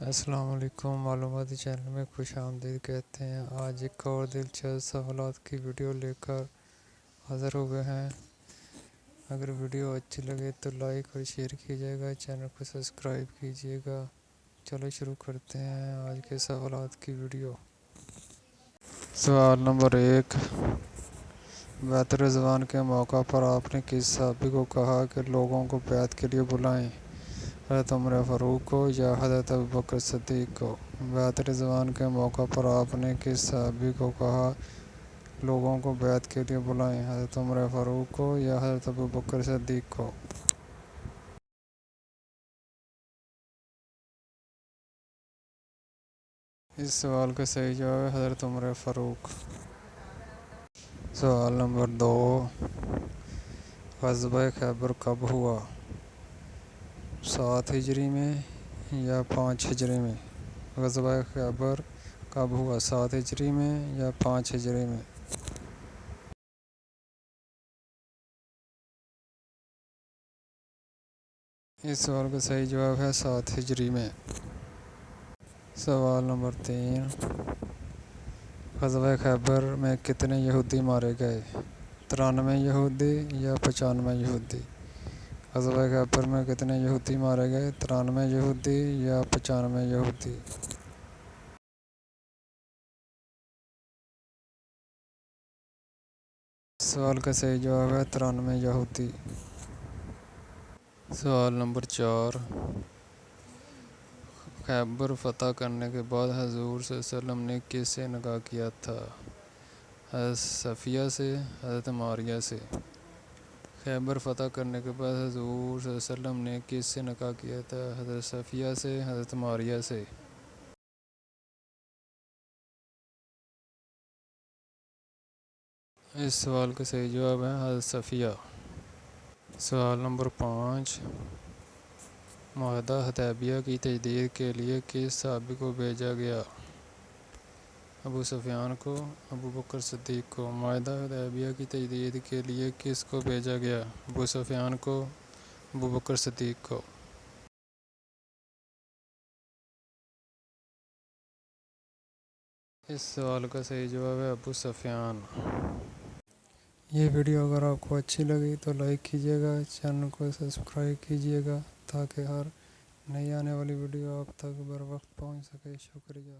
السلام علیکم، معلوماتی چینل میں خوش آمدید کہتے ہیں۔ آج ایک اور دلچسپ سوالات کی ویڈیو لے کر حاضر ہوئے ہیں۔ اگر ویڈیو اچھی لگے تو لائک اور شیئر کیجیے گا، چینل کو سبسکرائب کیجیے گا۔ چلو شروع کرتے ہیں آج کے سوالات کی ویڈیو۔ سوال نمبر 1، بیعت رضوان کے موقع پر آپ نے کس صحابی کو کہا کہ لوگوں کو بیعت کے لیے بلائیں؟ حضرت عمر فاروق کو یا حضرت ابوبکر صدیق کو؟ بیعت رضوان کے موقع پر آپ نے کس صحابی کو کہا لوگوں کو بیعت کے لیے بلائیں؟ حضرت عمر فاروق کو یا حضرت ابوبکر صدیق کو؟ اس سوال کا صحیح جواب ہے حضرت عمر فاروق۔ سوال نمبر 2، غزوہ خیبر کب ہوا؟ 7 ہجری میں یا 5 ہجری میں؟ غزوہ خیبر کب ہوا؟ 7 ہجری میں یا 5 ہجری میں؟ اس سوال کا صحیح جواب ہے 7 ہجری میں۔ سوال نمبر 3، غزوہ خیبر میں کتنے یہودی مارے گئے؟ 93 یہودی یا 95 یہودی؟ غزوہ خیبر میں کتنے یہودی مارے گئے؟ 93 یہودی یا 95 یہودی؟ اس سوال کا صحیح جواب ہے 93 یہودی۔ سوال نمبر 4، خیبر فتح کرنے کے بعد حضور صلی اللہ علیہ وسلم نے کس سے نکاح کیا تھا؟ حضرت صفیہ سے، حضرت ماریہ سے؟ خیبر فتح کرنے کے بعد حضور صلی اللہ علیہ وسلم نے کس سے نکاح کیا تھا؟ حضرت صفیہ سے، حضرت ماریہ سے؟ اس سوال کا صحیح جواب ہے حضرت صفیہ۔ سوال نمبر 5، معاہدہ حدیبیہ کی تجدید کے لیے کس صحابی کو بھیجا گیا؟ ابو سفیان کو، ابوبکر صدیق کو؟ معاہدہ حدیبیہ کی تجدید کے لیے کس کو بھیجا گیا؟ ابو سفیان کو، ابوبکر صدیق کو؟ اس سوال کا صحیح جواب ہے ابو سفیان۔ یہ ویڈیو اگر آپ کو اچھی لگی تو لائک کیجیے گا، چینل کو سبسکرائب کیجیے گا تاکہ ہر نئی آنے والی ویڈیو آپ تک بر وقت پہنچ سکے۔ شکریہ۔